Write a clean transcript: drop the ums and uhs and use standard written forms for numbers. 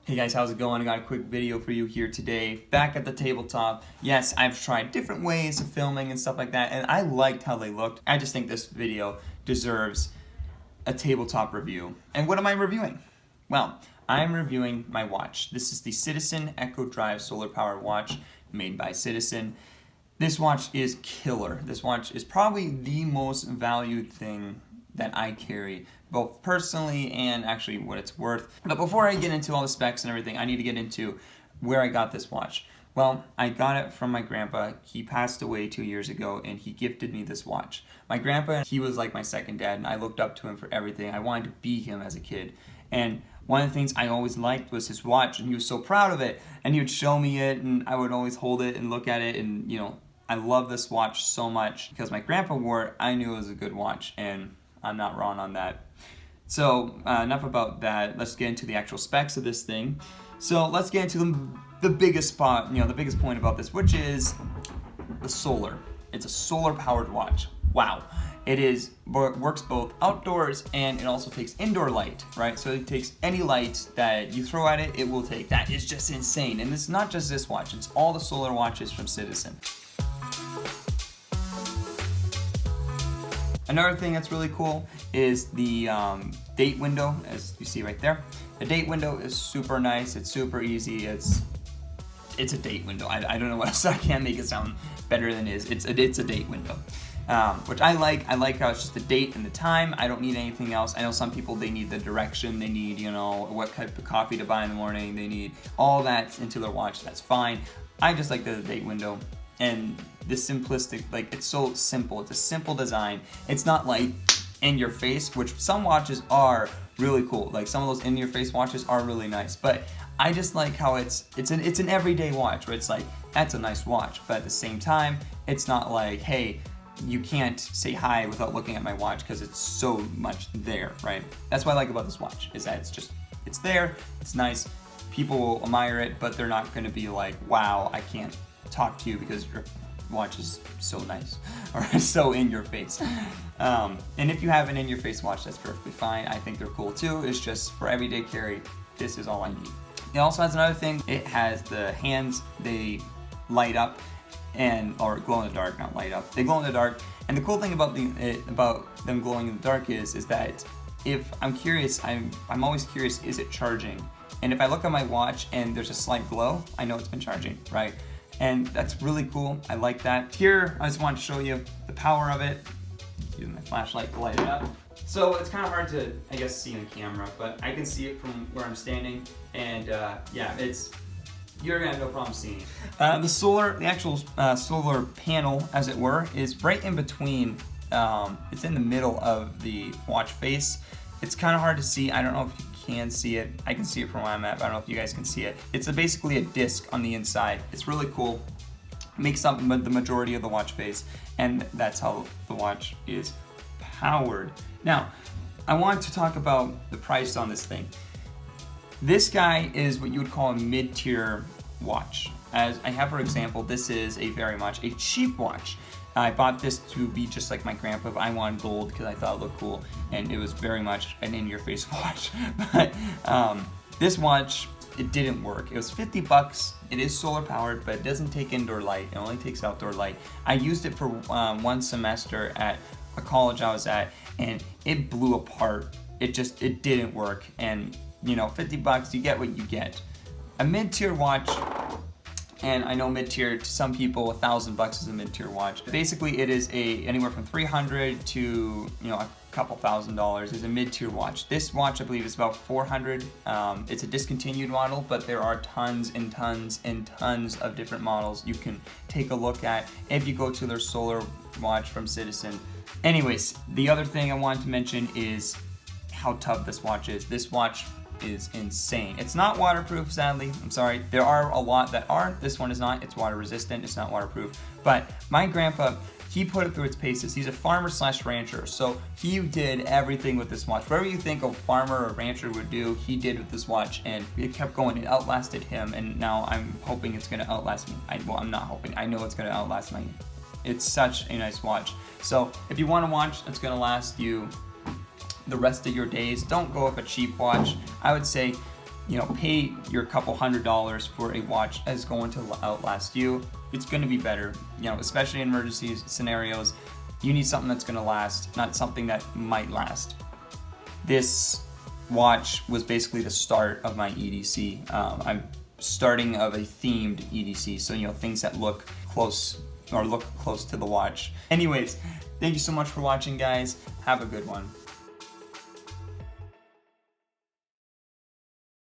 Hey guys, how's it going? I got a quick video for you here today. Back at the tabletop. Yes, I've tried different ways of filming and stuff like that, and I liked how they looked. I just think this video deserves a tabletop review. And what am I reviewing? Well, I'm reviewing my watch. This is the Citizen Echo Drive solar powered watch made by Citizen. This watch is killer. This watch is probably the most valued thing that I carry, both personally and actually what it's worth. But before I get into all the specs and everything, I need to get into where I got this watch. Well, I got it from my grandpa. He passed away 2 years ago and he gifted me this watch. My grandpa, he was like my second dad, and I looked up to him for everything. I wanted to be him as a kid. And one of the things I always liked was his watch, and he was so proud of it. And he would show me it, and I would always hold it and look at it, and I love this watch so much because my grandpa wore it. I knew it was a good watch, and I'm not wrong on that. So enough about that. Let's get into the actual specs of this thing. So let's get into the biggest spot, the biggest point about this, which is the solar. It's a solar powered watch. Wow. It works both outdoors and it also takes indoor light, right? So it takes any light that you throw at it, it will take. That is just insane. And it's not just this watch, it's all the solar watches from Citizen. Another thing that's really cool is the date window, as you see right there. The date window is super nice. It's super easy. It's a date window. I don't know what else. I can't make it sound better than it is. It's a date window, which I like. I like how it's just the date and the time. I don't need anything else. I know some people, they need the direction. They need, what type of coffee to buy in the morning. They need all that into their watch. That's fine. I just like the date window. And the simplistic, it's so simple. It's a simple design. It's not like in your face, which some watches are really cool. Like some of those in your face watches are really nice. But I just like how it's an everyday watch where it's like, that's a nice watch. But at the same time, it's not like, hey, you can't say hi without looking at my watch because it's so much there, right? That's what I like about this watch, is that it's there, it's nice. People will admire it, but they're not gonna be like, wow, I can't talk to you because your watch is so nice or so in your face. And if you have an in your face watch, that's perfectly fine. I think they're cool too. It's just for everyday carry, this is all I need. It also has another thing. It has the hands, they light up or glow in the dark, not light up. They glow in the dark. And the cool thing about them glowing in the dark is that if I'm curious, I'm always curious, is it charging? And if I look at my watch and there's a slight glow, I know it's been charging, right? And that's really cool. I like that. Here, I just want to show you the power of it. Using my flashlight to light it up. So it's kind of hard to, I guess, see on camera, but I can see it from where I'm standing. And yeah, you're gonna have no problem seeing it. The actual solar panel, as it were, is right in between. It's in the middle of the watch face. It's kind of hard to see. I don't know if you can see it. I can see it from where I'm at, but I don't know if you guys can see it. It's basically a disc on the inside. It's really cool. Makes up the majority of the watch face, and that's how the watch is powered. Now, I want to talk about the price on this thing. This guy is what you would call a mid-tier watch. As I have, for example, this is very much a cheap watch. I bought this to be just like my grandpa, but I wanted gold because I thought it looked cool, and it was very much an in-your-face watch. But this watch, it didn't work. It was $50. It is solar powered, but it doesn't take indoor light. It only takes outdoor light. I used it for one semester at a college I was at, and it blew apart. It didn't work. And $50, you get what you get. A mid-tier watch. And I know mid-tier, to some people, $1,000 is a mid-tier watch. Basically, it is anywhere from $300 to a couple $1,000 is a mid-tier watch. This watch, I believe, is about $400. It's a discontinued model, but there are tons and tons and tons of different models you can take a look at if you go to their solar watch from Citizen. Anyways, the other thing I wanted to mention is how tough this watch is. This watch is insane. It's not waterproof, sadly. I'm sorry. There are a lot that are. This one is not. It's water resistant. It's not waterproof. But my grandpa, he put it through its paces. He's a farmer/rancher, so he did everything with this watch. Whatever you think a farmer or rancher would do, he did with this watch, and it kept going. It outlasted him, and now I'm hoping it's going to outlast me. Well, I'm not hoping. I know it's going to outlast me. It's such a nice watch. So if you want a watch that's going to last you the rest of your days, don't go with a cheap watch. I would say you know, pay your couple $100s for a watch that's going to outlast you. It's going to be better, you know, especially in emergency scenarios. You need something that's going to last, not something that might last. This watch was basically the start of my EDC. I'm starting of a themed EDC, so you know, things that look close to the watch. Anyways, thank you so much for watching, guys. Have a good one.